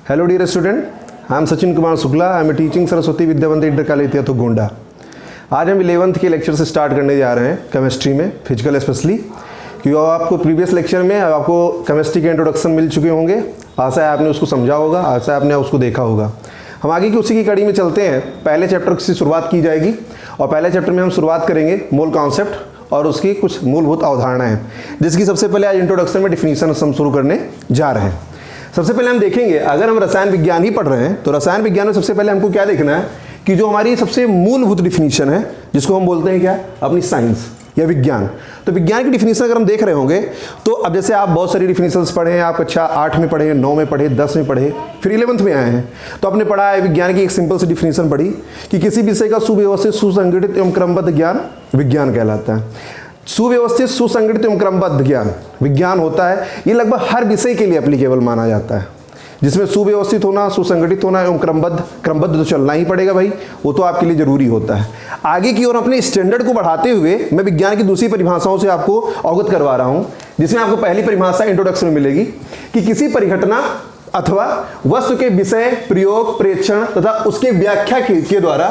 Hello dear student, I am Sachin Kumar Shukla. I am teaching Saraswati Vidya मंदिर inter college तियाथु Gonda. आज हम 11th के lecture से स्टार्ट करने जा रहे हैं केमिस्ट्री में, फिजिकल स्पेशली, क्योंकि आपको प्रीवियस लेक्चर में आपको केमिस्ट्री के इंट्रोडक्शन मिल चुके होंगे। आशा है आपने उसको समझा होगा, आशा है आपने उसको देखा होगा। हम आगे की उसी की कड़ी में चलते हैं। पहले चैप्टर से शुरुआत की जाएगी और पहले चैप्टर में हम शुरुआत करेंगे मोल कॉन्सेप्ट और उसकी कुछ मूलभूत अवधारणाएं, जिसकी सबसे पहले आज इंट्रोडक्शन में डिफिनीशन हम शुरू करने जा रहे हैं। सबसे पहले हम देखेंगे, अगर हम रसायन विज्ञान ही पढ़ रहे हैं तो रसायन विज्ञान में सबसे पहले हमको क्या देखना है कि जो हमारी सबसे मूलभूत डिफिनीशन है, जिसको हम बोलते हैं क्या, अपनी साइंस या विज्ञान। तो विज्ञान की डिफिनीशन अगर हम देख रहे होंगे तो अब जैसे आप बहुत सारी डिफिनीशंस पढ़े हैं, आप कक्षा 8 में पढ़े, 9 में पढ़े, 10 में पढ़े, फिर 11th में आए हैं, तो आपने पढ़ा है विज्ञान की एक सिंपल सी डिफिनीशन पढ़ी कि किसी विषय का सुव्यवस्थित सुसंगठित एवं क्रमबद्ध ज्ञान विज्ञान कहलाता है। सुव्यवस्थित सुसंगठित एवं क्रमबद्ध ज्ञान विज्ञान होता है। ये लगभग हर विषय के लिए एप्लीकेबल माना जाता है, जिसमें सुव्यवस्थित होना, सुसंगठित होना एवं क्रमबद्ध तो चलना ही पड़ेगा भाई, वो तो आपके लिए जरूरी होता है। आगे की ओर अपने स्टैंडर्ड को बढ़ाते हुए मैं विज्ञान की दूसरी परिभाषाओं से आपको अवगत करवा रहा हूं, जिसमें आपको पहली परिभाषा इंट्रोडक्शन में मिलेगी कि किसी परिघटना अथवा वस्तु के विषय, प्रयोग, प्रेक्षण तथा उसके व्याख्या के द्वारा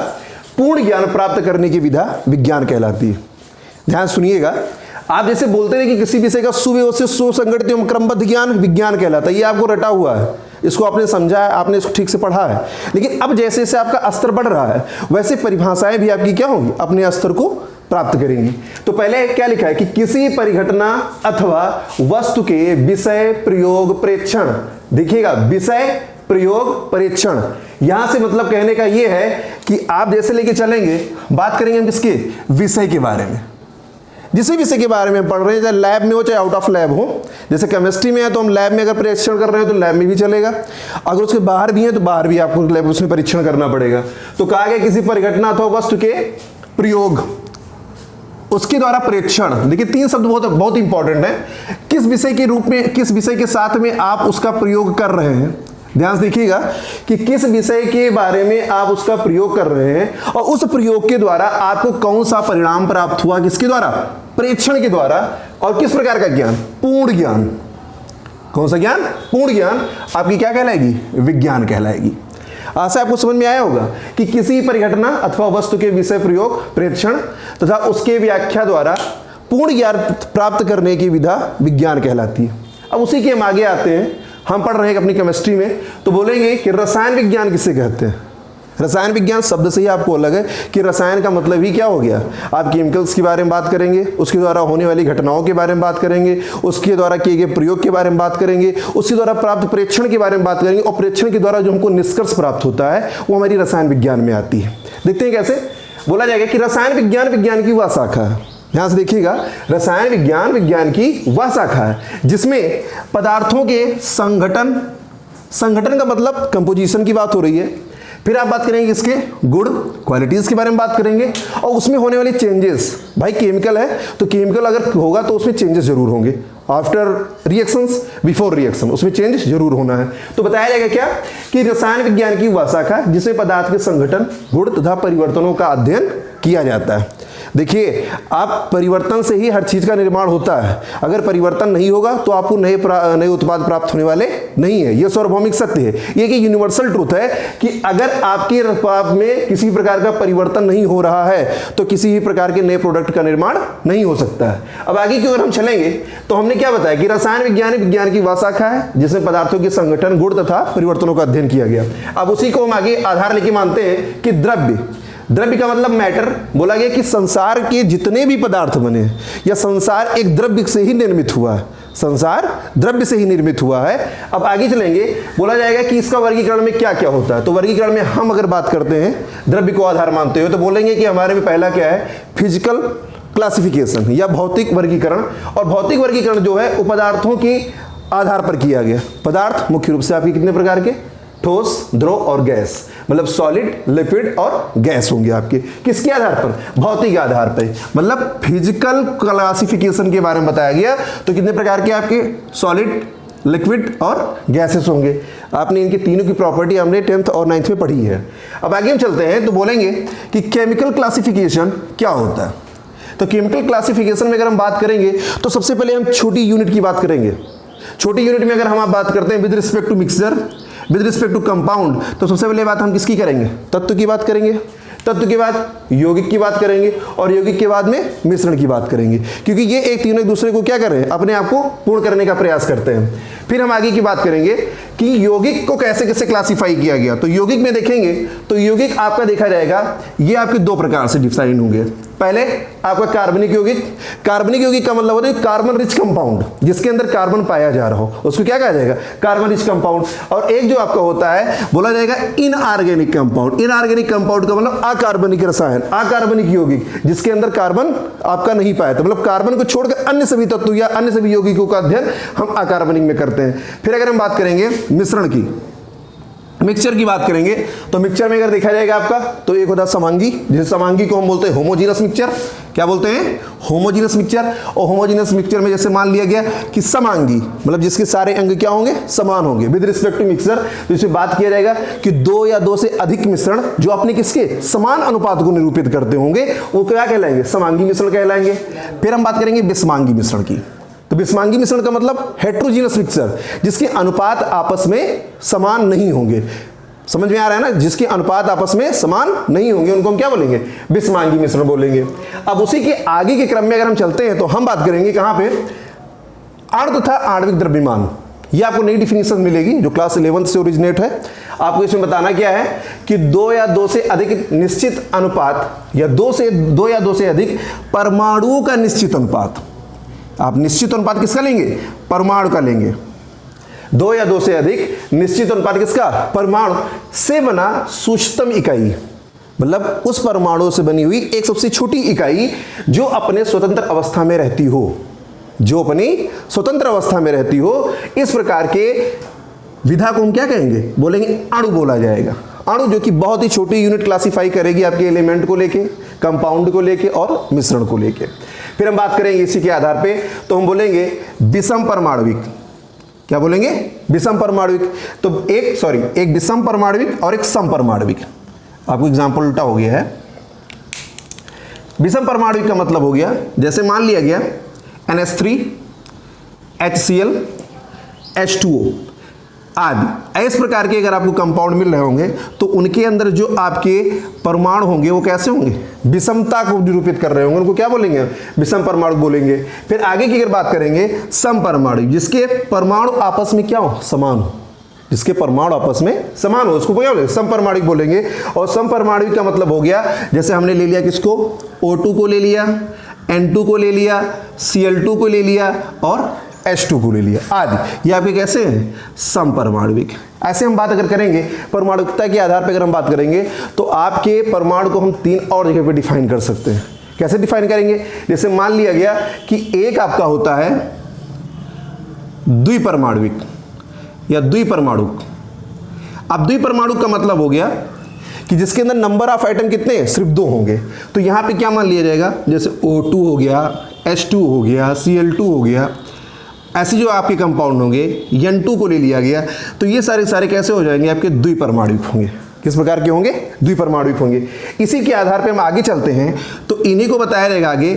पूर्ण ज्ञान प्राप्त करने की विधा विज्ञान कहलाती है। ध्यान सुनिएगा, आप जैसे बोलते हैं कि किसी विषय का सुव्यवस्थित सुसंगठित एवं क्रमबद्ध ज्ञान विज्ञान कहलाता है, ये आपको रटा हुआ है, इसको आपने समझा है, आपने इसको ठीक से पढ़ा है। लेकिन अब जैसे जैसे आपका स्तर बढ़ रहा है वैसे परिभाषाएं भी आपकी क्या होंगी, अपने स्तर को प्राप्त करेंगी। तो पहले क्या लिखा है कि किसी परिघटना अथवा वस्तु के विषय, प्रयोग, प्रेक्षण। देखिएगा, विषय, प्रयोग, प्रेक्षण, यहां से मतलब कहने का यह है कि आप जैसे लेके चलेंगे, बात करेंगे हम किसके, विषय के बारे में। जिस भी विषय के बारे में पढ़ रहे हैं, चाहे लैब में हो चाहे आउट ऑफ लैब हो, जैसे केमिस्ट्री में है तो हम लैब में अगर परीक्षण कर रहे हैं तो लैब में भी चलेगा, अगर उसके बाहर भी है तो बाहर भी आपको लैब उसमें परीक्षण करना पड़ेगा। तो कहा गया किसी परिघटना अथवा वस्तु के प्रयोग, उसके द्वारा प्रेक्षण। देखिए, 3 शब्द बहुत इंपॉर्टेंट है। किस विषय के रूप में, किस विषय के साथ में आप उसका प्रयोग कर रहे हैं, ध्यान से देखिएगा कि किस विषय के बारे में आप उसका प्रयोग कर रहे हैं और उस प्रयोग के द्वारा आपको कौन सा परिणाम प्राप्त हुआ, किसके द्वारा, प्रेक्षण के द्वारा, और किस प्रकार का ज्ञान, पूर्ण ज्ञान। कौन सा ज्ञान, पूर्ण ज्ञान, आपकी क्या कहलाएगी, विज्ञान कहलाएगी। आशा आपको समझ में आया होगा कि किसी परिघटना अथवा वस्तु के विषय, प्रयोग, प्रेक्षण तथा उसके व्याख्या द्वारा पूर्ण ज्ञान प्राप्त करने की विधा विज्ञान कहलाती है। अब उसी के हम आगे आते हैं, हम पढ़ रहे हैं अपनी केमिस्ट्री में, तो बोलेंगे कि रसायन विज्ञान किसे कहते हैं। रसायन विज्ञान शब्द से ही आपको अलग है कि रसायन का मतलब ही क्या हो गया। आप केमिकल्स के बारे में बात करेंगे, उसके द्वारा होने वाली घटनाओं के बारे में बात करेंगे, उसके द्वारा किए गए प्रयोग के बारे में बात करेंगे, उसके द्वारा प्राप्त प्रेक्षण के बारे में बात करेंगे, और प्रेक्षण के द्वारा जो हमको निष्कर्ष प्राप्त होता है वो हमारी रसायन विज्ञान में आती है। देखते हैं कैसे। बोला जाएगा कि रसायन विज्ञान विज्ञान की वह शाखा है, ध्यान से देखिएगा, रसायन विज्ञान विज्ञान की वह शाखा है जिसमें पदार्थों के संगठन का मतलब कंपोजिशन की बात हो रही है। फिर आप बात करेंगे इसके गुण, क्वालिटीज के बारे में बात करेंगे, और उसमें होने वाली चेंजेस। भाई केमिकल है तो केमिकल अगर होगा तो उसमें चेंजेस जरूर होंगे, आफ्टर रिएक्शंस, बिफोर रिएक्शन, उसमें चेंज जरूर होना है। तो बताया जाएगा क्या कि रसायन विज्ञान की वह शाखा जिसमें पदार्थ के संगठन, गुण तथा परिवर्तनों का अध्ययन किया जाता है। देखिए, आप परिवर्तन से ही हर चीज का निर्माण होता है, अगर परिवर्तन नहीं होगा तो आपको नए उत्पाद प्राप्त होने वाले नहीं है। यह सार्वभौमिक सत्य है, ये कि यूनिवर्सल ट्रूथ है कि अगर आपके उत्पाद में किसी प्रकार का परिवर्तन नहीं हो रहा है तो किसी भी प्रकार के नए प्रोडक्ट का निर्माण नहीं हो सकता है। अब आगे की ओर हम चलेंगे तो हमने क्या बताया कि रसायन विज्ञान की वह शाखा है जिसमें पदार्थों के संगठन, गुण तथा परिवर्तनों का अध्ययन किया गया। अब उसी को हम आगे आधार लेके मानते हैं कि द्रव्य का मतलब मैटर। बोला गया कि संसार के जितने भी पदार्थ बने या संसार एक द्रव्य से ही निर्मित हुआ है, संसार द्रव्य से ही निर्मित हुआ है। अब आगे चलेंगे, बोला जाएगा कि इसका वर्गीकरण में क्या क्या होता है। तो वर्गीकरण में हम अगर बात करते हैं द्रव्य को आधार मानते हुए तो बोलेंगे कि हमारे में पहला क्या है, फिजिकल क्लासिफिकेशन या भौतिक वर्गीकरण। और भौतिक वर्गीकरण जो है वो पदार्थों के आधार पर किया गया। पदार्थ मुख्य रूप से आपके कितने प्रकार के, ठोस, द्रव और गैस, मतलब सॉलिड, लिपिड और गैस होंगे आपके। किसके आधार पर, भौतिक आधार पर, मतलब फिजिकल क्लासिफिकेशन के बारे में बताया गया। तो कितने प्रकार के आपके सॉलिड, लिक्विड और गैसेस होंगे। आपने इनके तीनों की प्रॉपर्टी हमने 10th और 9th में पढ़ी है। अब आगे हम चलते हैं तो बोलेंगे कि केमिकल क्लासिफिकेशन क्या होता है। तो केमिकल क्लासिफिकेशन में अगर हम बात करेंगे तो सबसे पहले हम छोटी यूनिट की बात करेंगे। छोटी यूनिट में अगर हम बात करते हैं with respect to mixture, with respect to compound, तो सबसे पहले बात हम किसकी करेंगे? तत्व की बात करेंगे, तत्व के बाद यौगिक की बात करेंगे और यौगिक के बाद में मिश्रण की बात करेंगे, क्योंकि ये एक तीनों एक दूसरे को क्या कर रहे हैं? अपने आप को पूर्ण करने का प्रयास करते हैं। फिर हम आगे की बात करेंगे कि यौगिक को कैसे कैसे क्लासिफाई किया गया। तो यौगिक में देखेंगे तो यौगिक आपका देखा जाएगा, ये आपके दो प्रकार से डिफाइन होंगे। पहले आपका कार्बनिक यौगिक। कार्बनिक यौगिक का मतलब होता है कार्बन रिच कंपाउंड, जिसके अंदर कार्बन पाया जा रहा हो, उसको क्या कहा जाएगा? Carbon rich compound. और एक जो आपका होता है बोला जाएगा इनऑर्गेनिक कंपाउंड। इनऑर्गेनिक कंपाउंड का मतलब अकार्बनिक रसायन, अकार्बनिक यौगिक, जिसके अंदर कार्बन आपका नहीं पाया, तो मतलब कार्बन को छोड़कर अन्य सभी तत्व या अन्य सभी यौगिकों का अध्ययन हम अकार्बनिक में करते हैं। फिर अगर हम बात करेंगे मिश्रण की, मिक्सचर की बात करेंगे, तो मिक्सचर में अगर देखा जाएगा आपका, तो एक होता है समांगी, जिस समांगी को हम बोलते हैं होमोजीनस मिक्सचर। क्या बोलते हैं? Homogeneous mixture. और होमोजीनस मिक्सचर में जैसे मान लिया गया कि समांगी मतलब जिसके सारे अंग क्या होंगे? समान होंगे विद रिस्पेक्ट टू मिक्सचर। तो इसमें बात किया जाएगा कि दो या दो से अधिक मिश्रण जो अपने किसके समान अनुपात को निरूपित करते होंगे, वो क्या कहलाएंगे? समांगी मिश्रण कहलाएंगे। फिर हम बात करेंगे विषमांगी मिश्रण की। तो विषमांगी मिश्रण का मतलब हेट्रोजीनस मिक्सचर, जिसके अनुपात आपस में समान नहीं होंगे। समझ में आ रहा है ना? जिसके अनुपात आपस में समान नहीं होंगे उनको हम क्या बोलेंगे? विषमांगी मिश्रण बोलेंगे। अब उसी के आगे के क्रम में अगर हम चलते हैं तो हम बात करेंगे कहां पे? अणु तथा आणविक द्रव्यमान। ये आपको नई डिफिनेशन मिलेगी जो क्लास 11 से ओरिजिनेट है। आपको इसमें बताना क्या है कि दो या दो से अधिक निश्चित अनुपात या दो या दो से अधिक परमाणुओं का निश्चित अनुपात। आप निश्चित अनुपात किसका लेंगे? परमाणु का लेंगे। दो या दो से अधिक निश्चित अनुपात किसका? परमाणु से बना सूक्ष्मतम इकाई, मतलब उस परमाणु से बनी हुई एक सबसे छोटी इकाई जो अपने स्वतंत्र अवस्था में रहती हो, जो अपनी स्वतंत्र अवस्था में रहती हो। इस प्रकार के विधा को हम क्या कहेंगे? बोलेंगे अणु बोला जाएगा। अणु जो कि बहुत ही छोटी यूनिट क्लासिफाई करेगी आपके एलिमेंट को लेके, कंपाउंड को लेके और मिश्रण को लेके। फिर हम बात करेंगे इसी के आधार पे, तो हम बोलेंगे विषम परमाणविक। क्या बोलेंगे? विषम परमाणविक। तो एक विषम परमाणविक और एक सम परमाणविक। आपको एग्जांपल उल्टा हो गया है। विषम परमाणविक का मतलब हो गया, जैसे मान लिया गया NH3 HCl H2O आदि इस प्रकार के अगर आपको कंपाउंड मिल रहे होंगे तो उनके अंदर जो आपके परमाणु होंगे वो कैसे होंगे? विषमता को निरूपित कर रहे होंगे, उनको क्या बोलेंगे? विषम परमाणु बोलेंगे। फिर आगे की अगर बात करेंगे सम परमाणु, जिसके परमाणु आपस में क्या हो? समान हो, जिसके परमाणु आपस में समान हो, उसको क्या बोलेंगे? सम परमाणु बोलेंगे। और सम परमाणु का मतलब हो गया, जैसे हमने ले लिया किसको? O2 को ले लिया, N2 को ले लिया, Cl2 को ले लिया और H2 को ले लिया आदि। ये आपके कैसे हैं? सम परमाणुविक। ऐसे हम बात अगर करेंगे परमाणुकता के आधार पर, अगर हम बात करेंगे तो आपके परमाणु को हम तीन और जगह पे डिफाइन कर सकते हैं। कैसे डिफाइन करेंगे? जैसे मान लिया गया कि एक आपका होता है द्विपरमाणुविक या द्विपरमाणुक। अब द्विपरमाणुक का मतलब हो गया कि जिसके अंदर नंबर ऑफ आइटम कितने हैं? सिर्फ दो होंगे। तो यहां पे क्या मान लिया जाएगा? जैसे O2 हो गया, H2 हो गया, Cl2 हो गया, ऐसे जो आपके कंपाउंड होंगे, N2 को ले लिया गया, तो ये सारे कैसे हो जाएंगे? आपके द्विपरमाणुक होंगे। किस प्रकार के होंगे? द्विपरमाणुक होंगे। इसी के आधार पे हम आगे चलते हैं तो इन्हीं को बताया जाएगा आगे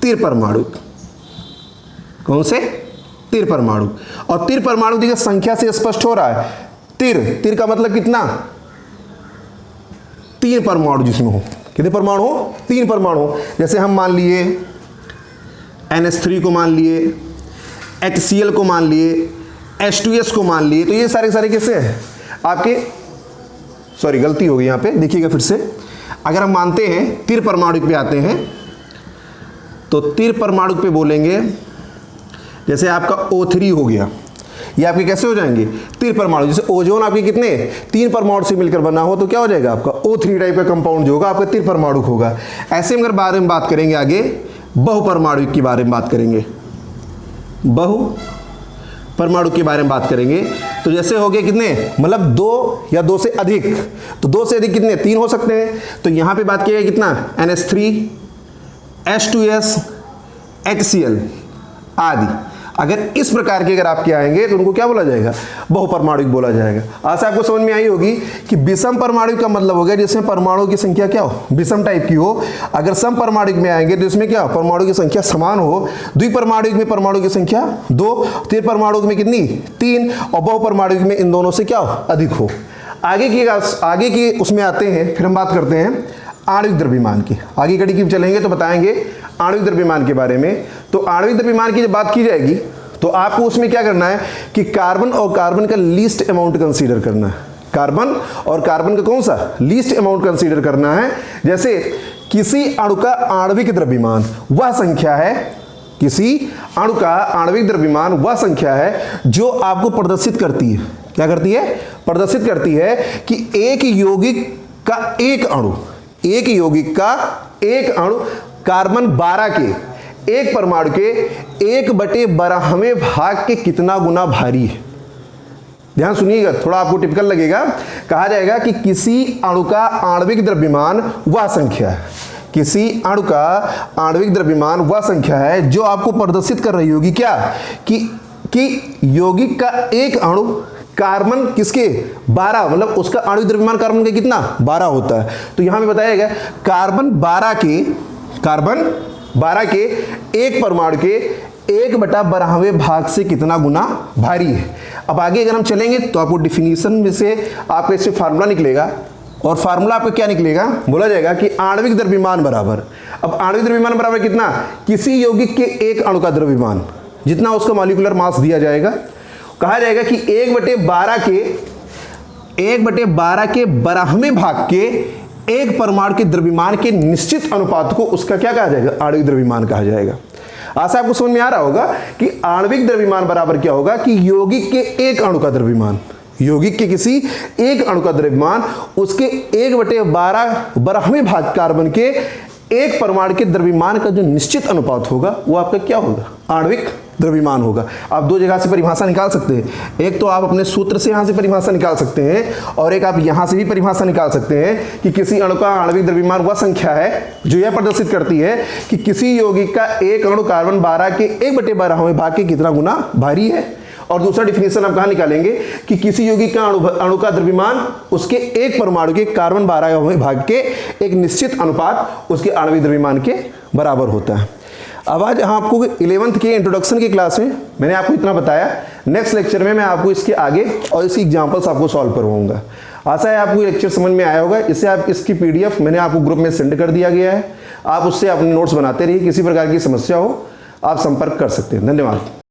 त्रिपरमाणुक। कौन से? त्रिपरमाणुक। और त्रिपरमाणुक देखिए संख्या से स्पष्ट हो रहा है। तिर का मतलब कितना? तीन परमाणु जिसमें हो। कितने परमाणु हो? तीन परमाणु हो। जैसे हम मान लिए NH3 को मान लिए, HCl को मान लिए, H2S को मान लिए, तो ये सारे कैसे हैं आपके? सॉरी गलती हो गई यहाँ पे, देखिएगा फिर से। अगर हम मानते हैं त्रिपरमाणुक पे आते हैं तो त्रिपरमाणुक पे बोलेंगे, जैसे आपका O3 हो गया, ये आपके कैसे हो जाएंगे? त्रिपरमाणु। जैसे ओजोन आपके कितने? तीन परमाणु से मिलकर बना हो तो क्या हो जाएगा आपका? O3 टाइप का कंपाउंड जो होगा आपका त्रिपरमाणुक होगा। ऐसे अगर बारे में बात करेंगे आगे बहुपरमाणुक के बारे में बात करेंगे, बहु परमाणु के बारे में बात करेंगे तो जैसे हो गए कितने? मतलब दो या दो से अधिक। तो दो से अधिक कितने? तीन हो सकते हैं। तो यहां पे बात किया गया कितना? NH3 H2S HCl आदि। अगर इस प्रकार के अगर आपके आएंगे तो उनको क्या बोला जाएगा, बहुपरमाणुक बोला जाएगा। आशा आपको समझ में आई होगी कि विषम परमाणु का मतलब हो गया जिसमें परमाणु की संख्या क्या हो, विषम टाइप की हो। अगर सम परमाणुक में आएंगे तो इसमें क्या, परमाणु की संख्या समान हो। द्विपरमाणुक में परमाणु की संख्या 2, त्रिपरमाणुक में कितनी, 3, और बहुपरमाणुक में इन दोनों से क्या हो, अधिक हो। आगे की उसमें आते हैं, फिर हम बात करते हैं आणविक द्रव्यमान की। आगे कड़ी की चलेंगे तो बताएंगे आणविक द्रव्यमान के बारे में। तो आणविक द्रव्यमान की जब बात की जाएगी तो आपको उसमें क्या करना है कि कार्बन और कार्बन का लीस्ट अमाउंट कंसीडर करना है। कार्बन और कार्बन का कौन सा लीस्ट अमाउंट कंसीडर करना है। जैसे किसी अणु का आणविक द्रव्यमान वह संख्या है, किसी अणु का आणविक द्रव्यमान वह संख्या है जो आपको प्रदर्शित करती है, क्या करती है, प्रदर्शित करती है कि एक यौगिक का एक अणु, एक यौगिक का एक अणु कार्बन 12 के एक परमाणु के 1/12वें भाग के कितना गुना भारी है। ध्यान सुनिएगा, थोड़ा आपको टिपिकल लगेगा। कहा जाएगा कि किसी अणु का आणविक द्रव्यमान वह संख्या है, किसी अणु का आणविक द्रव्यमान वह संख्या है जो आपको प्रदर्शित कर रही होगी क्या, कि यौगिक का एक अणु कार्बन किसके 12, मतलब उसका आणविक द्रव्यमान कार्बन का कितना 12 होता है। तो यहां में बताया गया कार्बन 12 के एक परमाणु के 1/12वें भाग से कितना गुना भारी है। अब आगे अगर हम चलेंगे तो आपको डिफिनीशन में से आपका इससे फार्मूला निकलेगा, और फार्मूला आपका क्या निकलेगा, बोला जाएगा कि आणविक द्रव्यमान बराबर, अब आणविक द्रव्यमान बराबर कितना, किसी यौगिक के एक अणु का द्रव्यमान जितना उसका मॉलिक्यूलर मास दिया जाएगा। कहा जाएगा कि 1/12 के 12वें भाग के एक परमाणु के द्रव्यमान के निश्चित अनुपात को उसका क्या कहा जाएगा, आणविक द्रव्यमान कहा जाएगा। आशा आपको समझ में आ रहा होगा कि आणविक द्रव्यमान बराबर क्या होगा कि यौगिक के एक अणु का द्रव्यमान, यौगिक के किसी एक अणु का द्रव्यमान उसके 1/12वें भाग कार्बन के एक परमाणु के द्रव्यमान का जो निश्चित अनुपात होगा वो आपका क्या होगा, आणविक द्रव्यमान होगा। आप दो जगह से परिभाषा निकाल सकते हैं, एक तो आप अपने सूत्र से यहां से परिभाषा निकाल सकते हैं, और एक आप यहां से भी परिभाषा निकाल सकते हैं कि किसी अणु का आणविक द्रव्यमान वह संख्या है जो यह प्रदर्शित करती है कि किसी यौगिक का एक अणु कार्बन 12 के 1/12वें भाग के कितना गुना भारी है। और दूसरा डिफिनेशन आप कहां निकालेंगे कि किसी यौगिक का अणु का द्रव्यमान उसके एक परमाणु के कार्बन 12वें भाग के एक निश्चित अनुपात उसके आणविक द्रव्यमान के बराबर होता है। अब आज आपको 11th के इंट्रोडक्शन की क्लास में मैंने आपको इतना बताया। नेक्स्ट लेक्चर में मैं आपको इसके आगे और इसकी एग्जांपल्स आपको सॉल्व करवाऊंगा। आशा है आपको लेक्चर समझ में आया होगा। इससे आप इसकी PDF मैंने आपको ग्रुप में सेंड कर दिया गया है, आप उससे अपने नोट्स बनाते रहिए। किसी प्रकार की समस्या हो आप संपर्क कर सकते हैं। धन्यवाद।